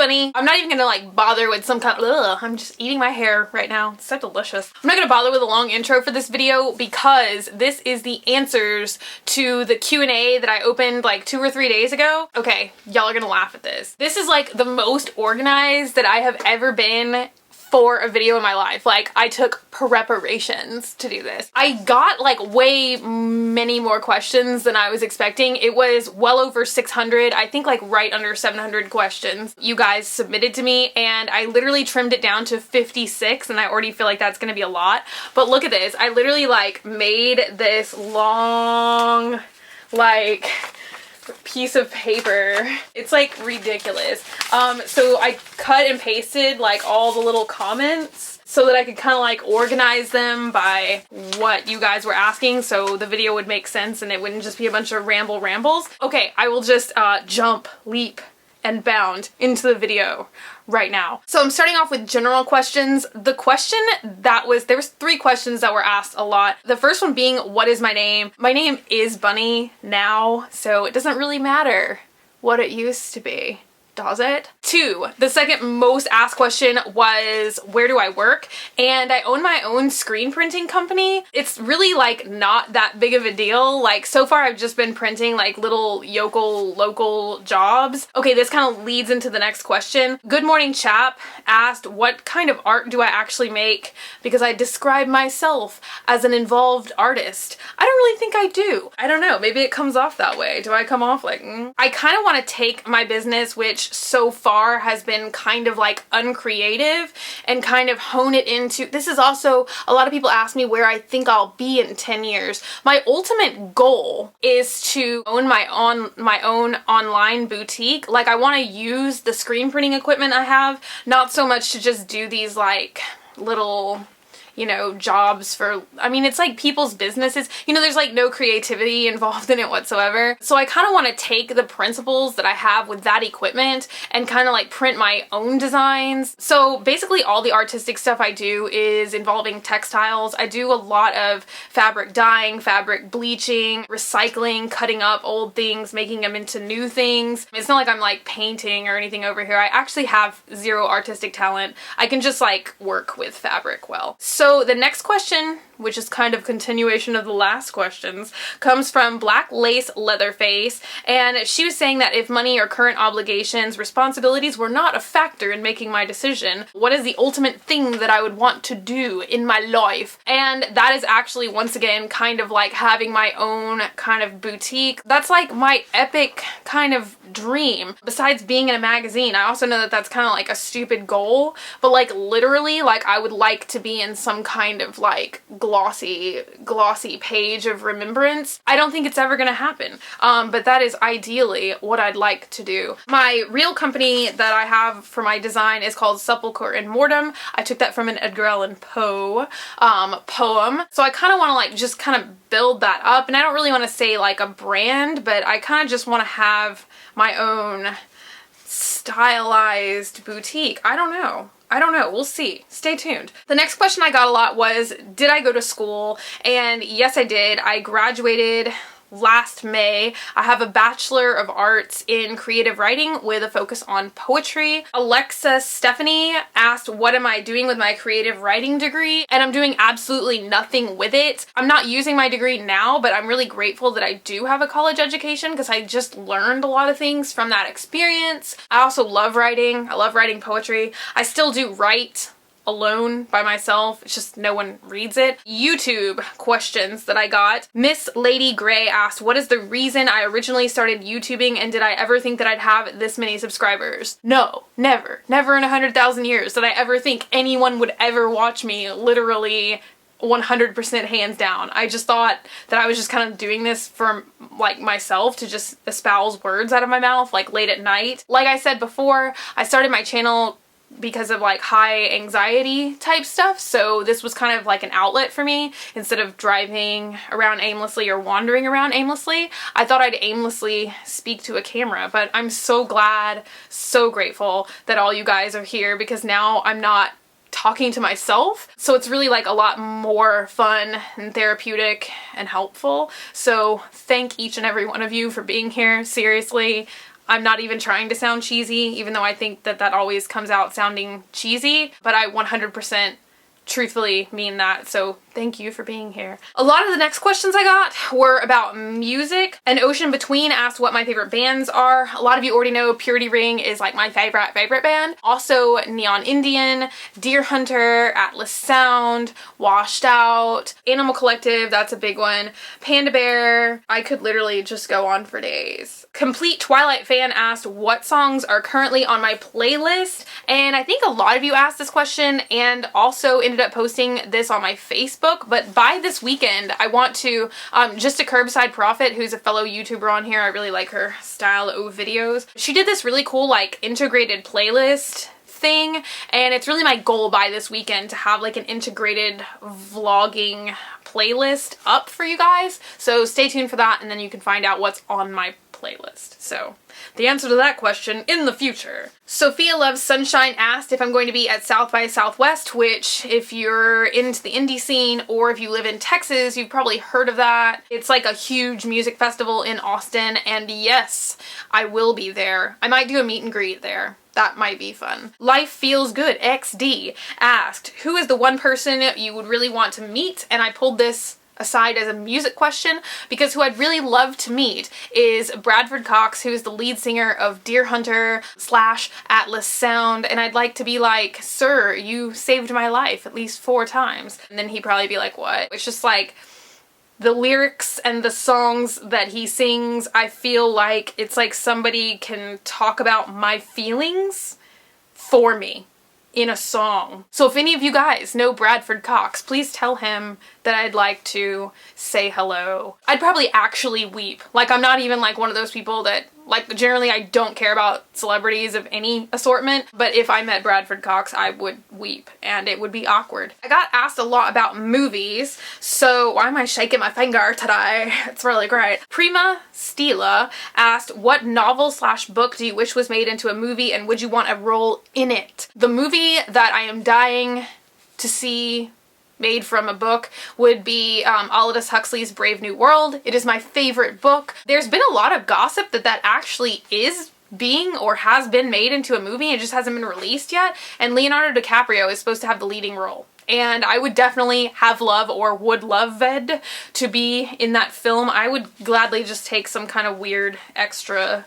Bunny. I'm not even gonna like bother with some kind of, ugh, I'm just eating my hair right now. It's so delicious. I'm not gonna bother with a long intro for this video because this is the answers to the Q&A that I opened like 2 or 3 days ago. Okay, y'all are gonna laugh at this. This is like the most organized that I have ever been for a video in my life. Like, I took preparations to do this. I got like way many more questions than I was expecting. It was well over 600, I think like right under 700 questions you guys submitted to me, and I literally trimmed it down to 56, and I already feel like that's gonna be a lot. But look at this. I literally like made this long like piece of paper. It's like ridiculous. So I cut and pasted like all the little comments so that I could kind of like organize them by what you guys were asking, so the video would make sense and it wouldn't just be a bunch of rambles. Okay, I will just jump, leap, and bound into the video right now. So I'm starting off with general questions. The question that was, there was 3 questions that were asked a lot. The first one being, what is my name? My name is Bunny now, so it doesn't really matter what it used to be, does it? 2, the second most asked question was, where do I work? And I own my own screen printing company. It's really like not that big of a deal. Like, so far I've just been printing like little yokel local jobs. Okay, this kind of leads into the next question. Good Morning Chap asked, what kind of art do I actually make? Because I describe myself as an involved artist. I don't really think I do. I don't know, maybe it comes off that way. Do I come off like, I kind of want to take my business, which so far has been kind of like uncreative, and kind of hone it into, this is also, a lot of people ask me where I think I'll be in 10 years. My ultimate goal is to own my own online boutique. Like, I want to use the screen printing equipment I have, not so much to just do these like little, you know, jobs for, I mean, it's like people's businesses. You know, there's like no creativity involved in it whatsoever. So I kind of want to take the principles that I have with that equipment and kind of like print my own designs. So basically all the artistic stuff I do is involving textiles. I do a lot of fabric dyeing, fabric bleaching, recycling, cutting up old things, making them into new things. It's not like I'm like painting or anything over here. I actually have zero artistic talent. I can just like work with fabric well. So the next question, which is kind of continuation of the last questions, comes from Black Lace Leatherface, and she was saying that if money or current obligations, responsibilities were not a factor in making my decision, what is the ultimate thing that I would want to do in my life? And that is actually, once again, kind of like having my own kind of boutique. That's like my epic kind of dream. Besides being in a magazine, I also know that that's kind of like a stupid goal, but like literally, like I would like to be in some kind of like glossy page of remembrance. I don't think it's ever gonna happen, but that is ideally what I'd like to do. My real company that I have for my design is called Sepulchre and Mortem. I took that from an Edgar Allan Poe poem. So I kind of want to like just kind of build that up, and I don't really want to say like a brand, but I kind of just want to have my own stylized boutique. I don't know. We'll see. Stay tuned. The next question I got a lot was, did I go to school? And yes, I did. I graduated last May. I have a Bachelor of Arts in Creative Writing with a focus on poetry. Alexa Stephanie asked, what am I doing with my creative writing degree? And I'm doing absolutely nothing with it. I'm not using my degree now, but I'm really grateful that I do have a college education because I just learned a lot of things from that experience. I also love writing. I love writing poetry. I still do write alone by myself. It's just no one reads it. YouTube questions that I got. Miss Lady Gray asked, what is the reason I originally started YouTubing, and did I ever think that I'd have this many subscribers? No, never. Never in 100,000 years did I ever think anyone would ever watch me, literally 100% hands down. I just thought that I was just kind of doing this for like myself to just espouse words out of my mouth like late at night. Like I said before, I started my channel because of like high anxiety type stuff, so this was kind of like an outlet for me. Instead of driving around aimlessly or wandering around aimlessly, I thought I'd aimlessly speak to a camera. But I'm so glad, so grateful that all you guys are here, because now I'm not talking to myself, so it's really like a lot more fun and therapeutic and helpful. So thank each and every one of you for being here. Seriously, I'm not even trying to sound cheesy, even though I think that that always comes out sounding cheesy, but I 100% truthfully mean that, so thank you for being here. A lot of the next questions I got were about music. An Ocean Between asked what my favorite bands are. A lot of you already know Purity Ring is like my favorite band. Also Neon Indian, Deer Hunter, Atlas Sound, Washed Out, Animal Collective, that's a big one, Panda Bear. I could literally just go on for days. Complete Twilight Fan asked what songs are currently on my playlist, and I think a lot of you asked this question and also ended up posting this on my Facebook, but by this weekend I want to, just a Curbside Prophet, who's a fellow YouTuber on here, I really like her style of videos. She did this really cool like integrated playlist thing, and it's really my goal by this weekend to have like an integrated vlogging playlist up for you guys, so stay tuned for that and then you can find out what's on my playlist. So the answer to that question in the future. Sophia Loves Sunshine asked if I'm going to be at South by Southwest, which if you're into the indie scene or if you live in Texas, you've probably heard of that. It's like a huge music festival in Austin, and yes, I will be there. I might do a meet and greet there. That might be fun. Life Feels Good XD asked, who is the one person you would really want to meet? And I pulled this aside as a music question because who I'd really love to meet is Bradford Cox, who is the lead singer of Deer Hunter / Atlas Sound, and I'd like to be like, sir, you saved my life at least 4 times. And then he'd probably be like, what? It's just like the lyrics and the songs that he sings, I feel like it's like somebody can talk about my feelings for me in a song. So if any of you guys know Bradford Cox, please tell him that I'd like to say hello. I'd probably actually weep. Like, I'm not even like one of those people that, like, generally I don't care about celebrities of any assortment, but if I met Bradford Cox, I would weep and it would be awkward. I got asked a lot about movies, so why am I shaking my finger today? It's really great. Prima Stila asked, what novel / book do you wish was made into a movie and would you want a role in it? The movie that I am dying to see made from a book would be Aldous Huxley's Brave New World. It is my favorite book. There's been a lot of gossip that that actually is being or has been made into a movie. It just hasn't been released yet. And Leonardo DiCaprio is supposed to have the leading role. And I would definitely have love or would love Ved to be in that film. I would gladly just take some kind of weird extra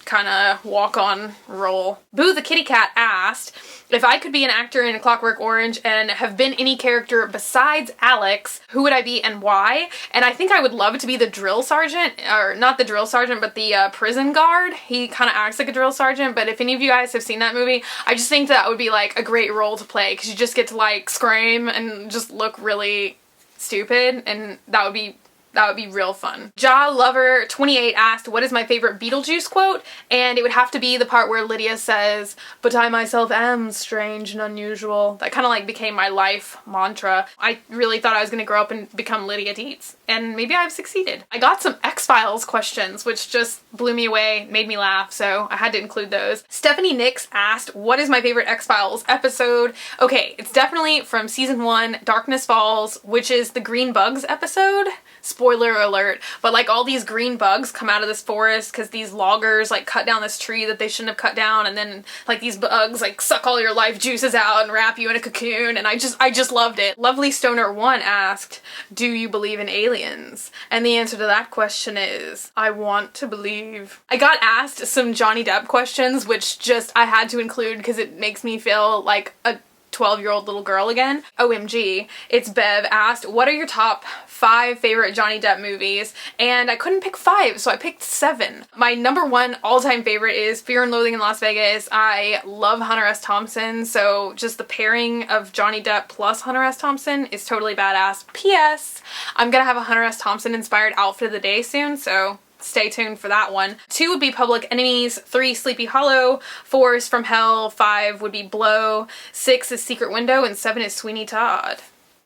kind of walk-on role. Boo the Kitty Cat asked if I could be an actor in A Clockwork Orange and have been any character besides Alex, who would I be and why? And I think I would love to be the drill sergeant, or not the drill sergeant, but the prison guard. He kind of acts like a drill sergeant, but if any of you guys have seen that movie, I just think that would be like a great role to play because you just get to like scream and just look really stupid, and that would be real fun. Ja Lover 28 asked, what is my favorite Beetlejuice quote? And it would have to be the part where Lydia says, but I myself am strange and unusual. That kind of like became my life mantra. I really thought I was going to grow up and become Lydia Dietz, and maybe I've succeeded. I got some X-Files questions, which just blew me away, made me laugh, so I had to include those. Stephanie Nix asked, what is my favorite X-Files episode? Okay, it's definitely from season 1, Darkness Falls, which is the Green Bugs episode. Spoiler alert, but like all these green bugs come out of this forest because these loggers like cut down this tree that they shouldn't have cut down, and then like these bugs like suck all your life juices out and wrap you in a cocoon, and I just loved it. Lovely Stoner 1 asked, do you believe in aliens? And the answer to that question is, I want to believe. I got asked some Johnny Depp questions, which just I had to include because it makes me feel like a 12-year-old little girl again. OMG. It's Bev asked, what are your top 5 favorite Johnny Depp movies? And I couldn't pick 5, so I picked 7. My number 1 all-time favorite is Fear and Loathing in Las Vegas. I love Hunter S. Thompson, so just the pairing of Johnny Depp plus Hunter S. Thompson is totally badass. P.S. I'm gonna have a Hunter S. Thompson inspired outfit of the day soon, so stay tuned for that one. 2 would be Public Enemies, 3 Sleepy Hollow, 4 is From Hell, 5 would be Blow, 6 is Secret Window, and 7 is Sweeney Todd.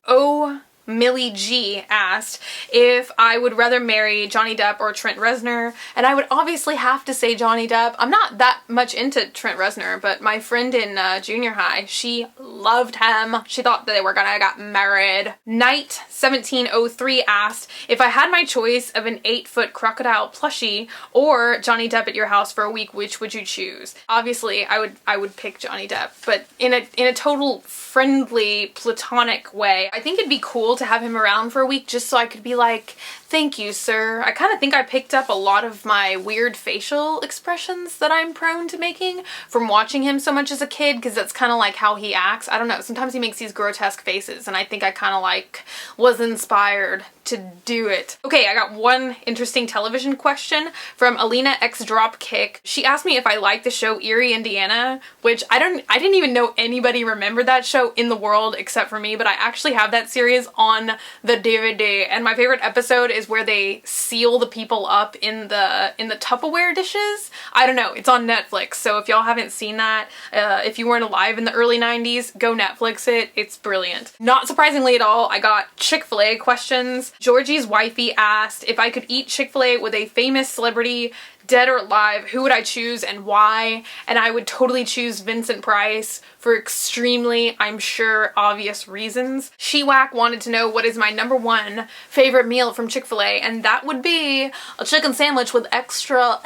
Oh Millie G asked if I would rather marry Johnny Depp or Trent Reznor, and I would obviously have to say Johnny Depp. I'm not that much into Trent Reznor, but my friend in junior high, she loved him. She thought that they were gonna get married. Knight 1703 asked if I had my choice of an 8-foot crocodile plushie or Johnny Depp at your house for a week, which would you choose? Obviously, I would pick Johnny Depp, but in a total friendly, platonic way. I think it'd be cool to have him around for a week just so I could be like, thank you, sir. I kind of think I picked up a lot of my weird facial expressions that I'm prone to making from watching him so much as a kid, because that's kind of like how he acts. I don't know, sometimes he makes these grotesque faces, and I think I kind of like was inspired to do it. Okay, I got one interesting television question from Alina X Dropkick. She asked me if I like the show Erie, Indiana, which I didn't even know anybody remembered that show in the world except for me, but I actually have that series on the DVD, and my favorite episode is where they seal the people up in the Tupperware dishes. I don't know, it's on Netflix, so if y'all haven't seen that, if you weren't alive in the early 90s, go Netflix it. It's brilliant. Not surprisingly at all, I got Chick-fil-A questions. Georgie's wifey asked if I could eat Chick-fil-A with a famous celebrity, dead or alive, who would I choose and why? And I would totally choose Vincent Price for extremely, I'm sure, obvious reasons. She-Wack wanted to know what is my #1 favorite meal from Chick-fil-A, and that would be a chicken sandwich with extra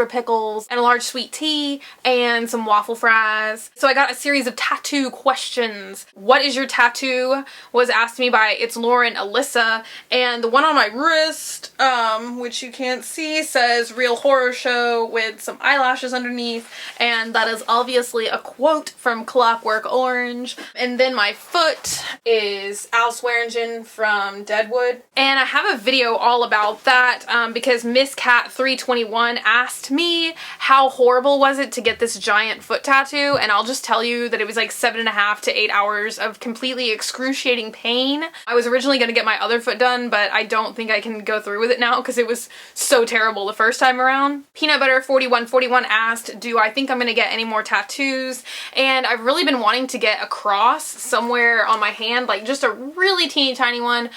pickles and a large sweet tea and some waffle fries. So I got a series of tattoo questions. What is your tattoo? Was asked me by It's Lauren Alyssa, and the one on my wrist, which you can't see, says Real Horror Show with some eyelashes underneath, and that is obviously a quote from Clockwork Orange. And then my foot is Al Swearingen from Deadwood, and I have a video all about that because Miss Cat 321 asked me how horrible was it to get this giant foot tattoo, and I'll just tell you that it was like 7.5 to 8 hours of completely excruciating pain. I was originally going to get my other foot done, but I don't think I can go through with it now because it was so terrible the first time around. Peanut Butter 4141 asked, do I think I'm going to get any more tattoos? And I've really been wanting to get a cross somewhere on my hand, like just a really teeny tiny one.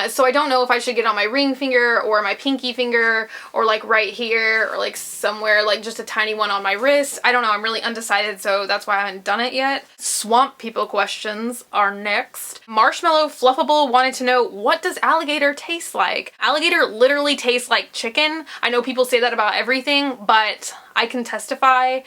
So I don't know if I should get on my ring finger or my pinky finger or like right here or like somewhere, like just a tiny one on my wrist. I don't know, I'm really undecided, so that's why I haven't done it yet. Swamp People questions are next. Marshmallow Fluffable wanted to know, what does alligator taste like? Alligator literally tastes like chicken. I know people say that about everything, but I can testify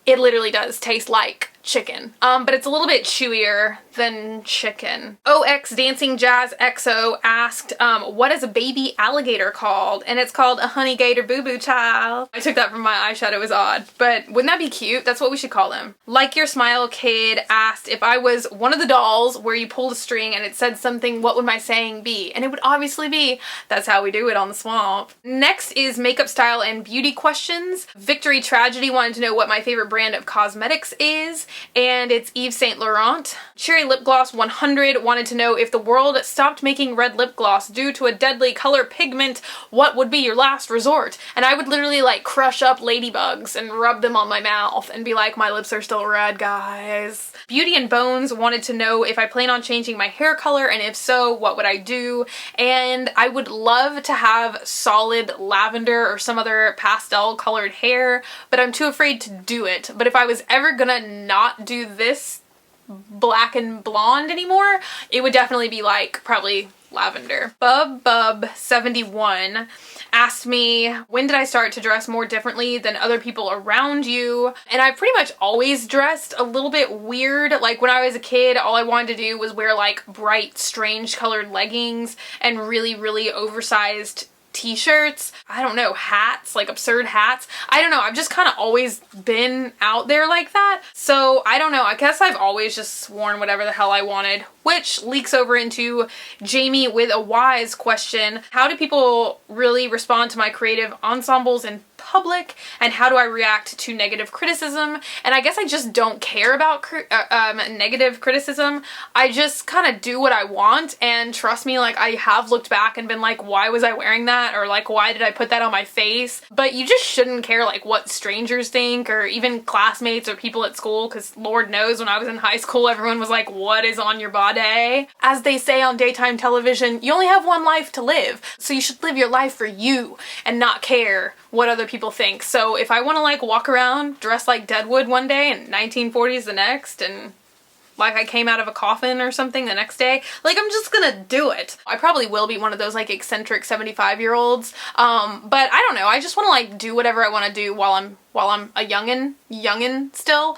it literally does taste like chicken. But it's a little bit chewier than chicken. OX Dancing Jazz XO asked, what is a baby alligator called? And it's called a honey gator boo boo child. I took that from my eyeshadow, it was odd, but wouldn't that be cute? That's what we should call them. Like Your Smile Kid asked if I was one of the dolls where you pulled a string and it said something, what would my saying be? And it would obviously be, that's how we do it on the swamp. Next is makeup style and beauty questions. Victory Tragedy wanted to know what my favorite brand of cosmetics is, and it's Yves Saint Laurent. Cherry Lip Gloss 100 wanted to know if the world stopped making red lip gloss due to a deadly color pigment, what would be your last resort? And I would literally like crush up ladybugs and rub them on my mouth and be like, my lips are still red, guys. Beauty and Bones wanted to know if I plan on changing my hair color, and if so, what would I do? And I would love to have solid lavender or some other pastel colored hair, but I'm too afraid to do it. But if I was ever gonna not do this black and blonde anymore, it would definitely be like probably lavender. Bub71 asked me, when did I start to dress more differently than other people around you? And I pretty much always dressed a little bit weird. Like when I was a kid, all I wanted to do was wear like bright, strange colored leggings and really, really oversized t-shirts. I don't know, hats, like absurd hats. I don't know, I've just kind of always been out there like that. So I don't know, I guess I've always just worn whatever the hell I wanted, which leaks over into Jamie with a Wise question. How do people really respond to my creative ensembles in public, and how do I react to negative criticism. And I guess I just don't care about negative criticism. I just kind of do what I want, and trust me, like, I have looked back and been like, why was I wearing that? Or like, why did I put that on my face? But you just shouldn't care like what strangers think, or even classmates or people at school, because Lord knows when I was in high school, everyone was like, what is on your body? As they say on daytime television, you only have one life to live, so you should live your life for you and not care what other people think. So if I want to like walk around dressed like Deadwood one day and 1940s the next, and like I came out of a coffin or something the next day, like, I'm just gonna do it. I probably will be one of those like eccentric 75-year-olds, but I don't know, I just want to like do whatever I want to do while I'm a youngin still.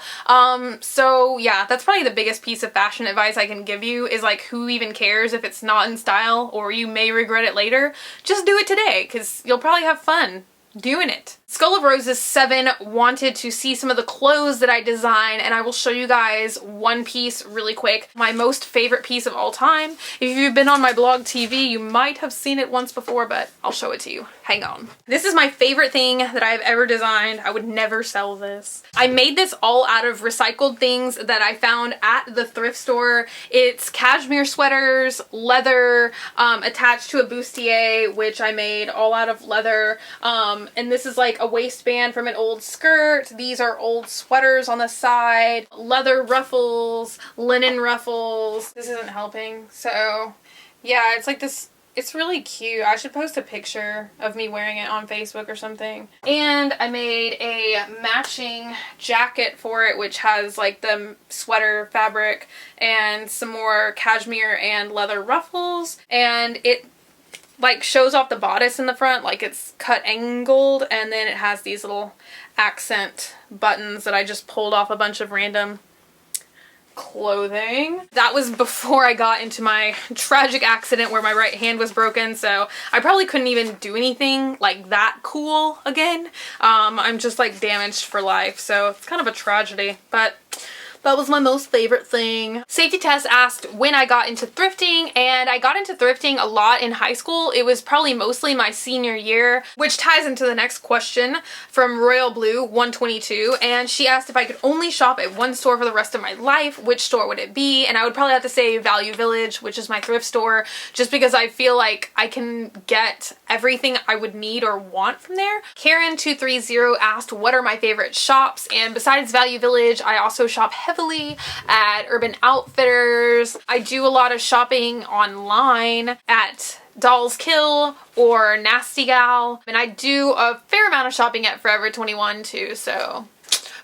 So yeah, that's probably the biggest piece of fashion advice I can give you, is like, who even cares if it's not in style or you may regret it later? Just do it today, because you'll probably have fun doing it. Skull of Roses 7 wanted to see some of the clothes that I design, and I will show you guys one piece really quick. My most favorite piece of all time. If you've been on my blog TV, you might have seen it once before, but I'll show it to you. Hang on. This is my favorite thing that I've ever designed. I would never sell this. I made this all out of recycled things that I found at the thrift store. It's cashmere sweaters, leather, attached to a bustier, which I made all out of leather, and this is like a waistband from an old skirt. These are old sweaters on the side, leather ruffles, linen ruffles. This isn't helping. So yeah, it's like this. It's really cute. I should post a picture of me wearing it on Facebook or something. And I made a matching jacket for it, which has like the sweater fabric and some more cashmere and leather ruffles. And it like shows off the bodice in the front, like it's cut angled, and then it has these little accent buttons that I just pulled off a bunch of random clothing. That was before I got into my tragic accident where my right hand was broken, so I probably couldn't even do anything like that cool again. I'm just like damaged for life, so it's kind of a tragedy, but that was my most favorite thing. Safety Test asked when I got into thrifting, and I got into thrifting a lot in high school. It was probably mostly my senior year, which ties into the next question from Royal Blue 122, and she asked if I could only shop at one store for the rest of my life, which store would it be? And I would probably have to say Value Village, which is my thrift store, just because I feel like I can get everything I would need or want from there. Karen230 asked what are my favorite shops, and besides Value Village, I also shop heavily at Urban Outfitters. I do a lot of shopping online at Dolls Kill or Nasty Gal, and I do a fair amount of shopping at Forever 21 too, so.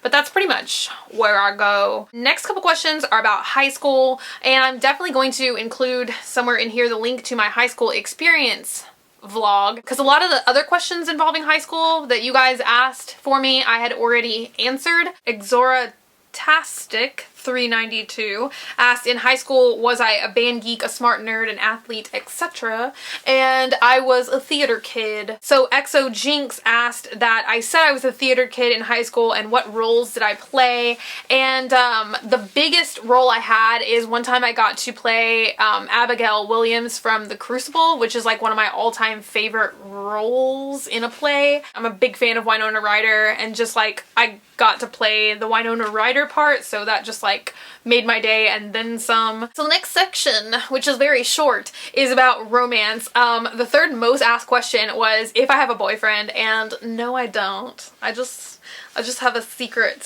But that's pretty much where I go. Next couple questions are about high school, and I'm definitely going to include somewhere in here the link to my high school experience vlog, because a lot of the other questions involving high school that you guys asked for me I had already answered. Exoratastic 392 asked, in high school, was I a band geek, a smart nerd, an athlete, etc.? And I was a theater kid. So Exo Jinx asked that I said I was a theater kid in high school and what roles did I play. And the biggest role I had is one time I got to play Abigail Williams from The Crucible, which is like one of my all-time favorite roles in a play. I'm a big fan of Winona Ryder, and just like I got to play the Winona Ryder part, so that just like made my day and then some. So the next section, which is very short, is about romance. The third most asked question was if I have a boyfriend, and no, I don't. I just have a secret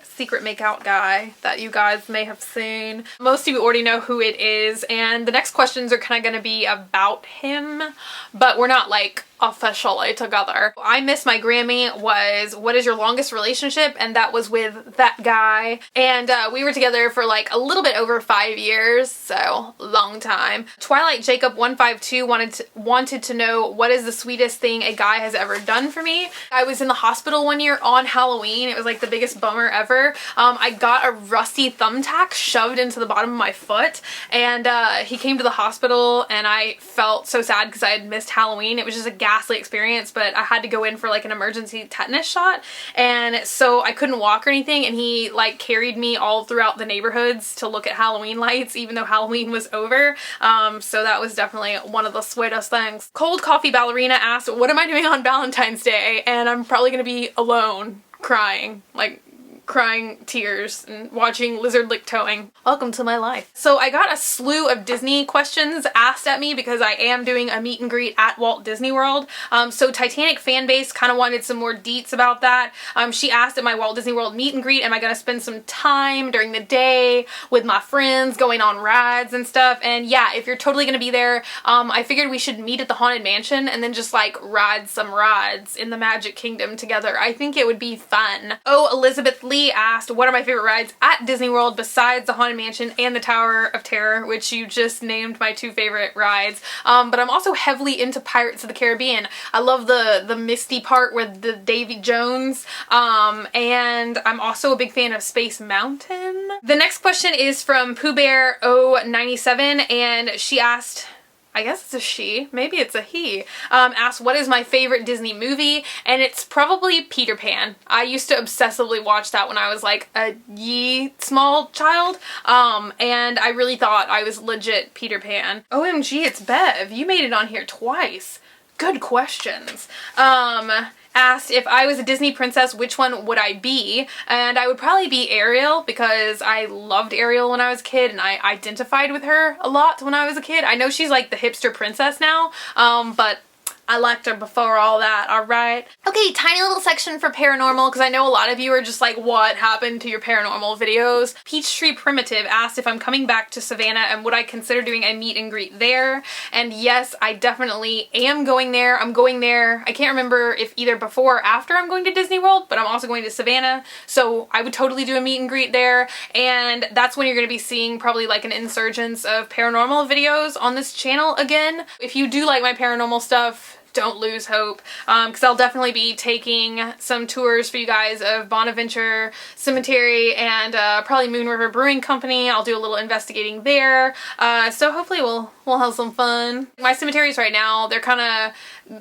makeout guy that you guys may have seen. Most of you already know who it is, and the next questions are kind of going to be about him, but we're not like officially together. I Miss My Grammy was what is your longest relationship, and that was with that guy, and we were together for like a little bit over 5 years, so long time. Twilight Jacob 152 wanted to know what is the sweetest thing a guy has ever done for me. I was in the hospital one year on Halloween. It was like the biggest bummer ever, year, I got a rusty thumbtack shoved into the bottom of my foot, and he came to the hospital, and I felt so sad because I had missed Halloween. It was just a ghastly experience, but I had to go in for like an emergency tetanus shot, and so I couldn't walk or anything, and he like carried me all throughout the neighborhoods to look at Halloween lights even though Halloween was over. So that was definitely one of the sweetest things. Cold Coffee Ballerina asked, what am I doing on Valentine's Day? And I'm probably gonna be alone, crying, like crying tears and watching lizard lick towing. Welcome to my life. So I got a slew of Disney questions asked at me because I am doing a meet and greet at Walt Disney World. So Titanic fan base kind of wanted some more deets about that. She asked at my Walt Disney World meet and greet, am I going to spend some time during the day with my friends going on rides and stuff? And yeah, if you're totally going to be there, I figured we should meet at the Haunted Mansion and then just like ride some rides in the Magic Kingdom together. I think it would be fun. Oh, Elizabeth Lee asked, what are my favorite rides at Disney World besides the Haunted Mansion and the Tower of Terror, which you just named my two favorite rides. But I'm also heavily into Pirates of the Caribbean. I love the Misty part with the Davy Jones, and I'm also a big fan of Space Mountain. The next question is from Pooh Bear 097, and she asked, I guess it's a she, maybe it's a he, asked what is my favorite Disney movie, and it's probably Peter Pan. I used to obsessively watch that when I was like a small child, and I really thought I was legit Peter Pan. OMG, it's Bev. You made it on here twice. Good questions. Asked if I was a Disney princess, which one would I be? And I would probably be Ariel because I loved Ariel when I was a kid and I identified with her a lot when I was a kid. I know she's like the hipster princess now, but I liked her before all that, alright? Okay, tiny little section for paranormal, because I know a lot of you are just like, what happened to your paranormal videos? Peachtree Primitive asked if I'm coming back to Savannah and would I consider doing a meet and greet there? And yes, I definitely am going there. I'm going there, I can't remember if either before or after I'm going to Disney World, but I'm also going to Savannah, so I would totally do a meet and greet there, and that's when you're going to be seeing probably like an insurgence of paranormal videos on this channel again. If you do like my paranormal stuff, don't lose hope, because I'll definitely be taking some tours for you guys of Bonaventure Cemetery and probably Moon River Brewing Company. I'll do a little investigating there, so hopefully we'll have some fun. My cemeteries right now, they're kind of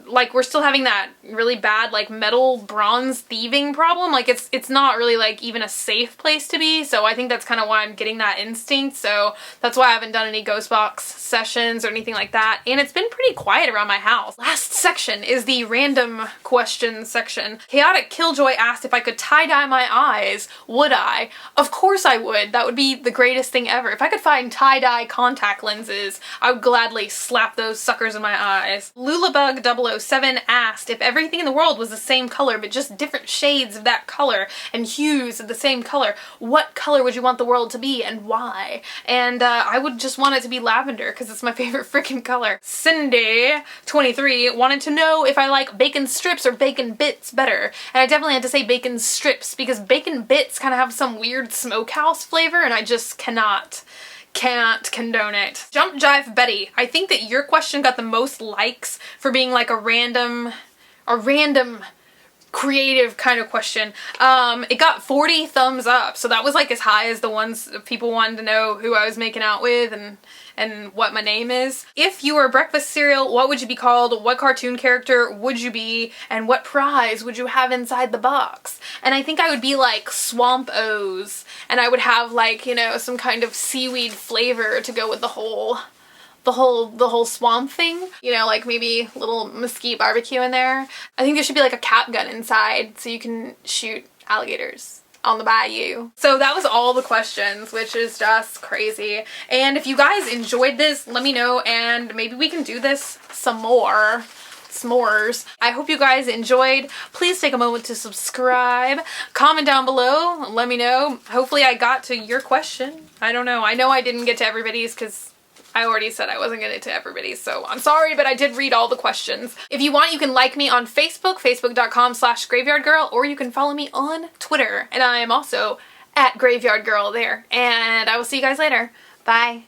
like, we're still having that really bad like metal bronze thieving problem. Like it's not really like even a safe place to be, so I think that's kind of why I'm getting that instinct. So that's why I haven't done any ghost box sessions or anything like that, and it's been pretty quiet around my house. Last section is the random question section. Chaotic Killjoy asked if I could tie-dye my eyes. Would I? Of course I would. That would be the greatest thing ever. If I could find tie-dye contact lenses, I would gladly slap those suckers in my eyes. Lulabug 007 asked if everything in the world was the same color but just different shades of that color and hues of the same color, what color would you want the world to be and why? And I would just want it to be lavender because it's my favorite freaking color. Cindy 23 wanted to know if I like bacon strips or bacon bits better, and I definitely had to say bacon strips because bacon bits kind of have some weird smokehouse flavor and I just can't condone it. Jump Jive Betty, I think that your question got the most likes for being like a random creative kind of question. It got 40 thumbs up, so that was like as high as the ones people wanted to know who I was making out with and what my name is. If you were a breakfast cereal, what would you be called? What cartoon character would you be? And what prize would you have inside the box? And I think I would be like Swamp O's, and I would have like, you know, some kind of seaweed flavor to go with the whole swamp thing. You know, like maybe a little mesquite barbecue in there. I think there should be like a cap gun inside so you can shoot alligators on the bayou. So that was all the questions, which is just crazy. And if you guys enjoyed this, let me know and maybe we can do this some more. S'mores. I hope you guys enjoyed. Please take a moment to subscribe, comment down below, let me know. Hopefully I got to your question. I don't know. I know I didn't get to everybody's because I already said I wasn't getting to everybody, so I'm sorry, but I did read all the questions. If you want, you can like me on Facebook, facebook.com/graveyardgirl, or you can follow me on Twitter, and I am also at Graveyard Girl there. And I will see you guys later. Bye.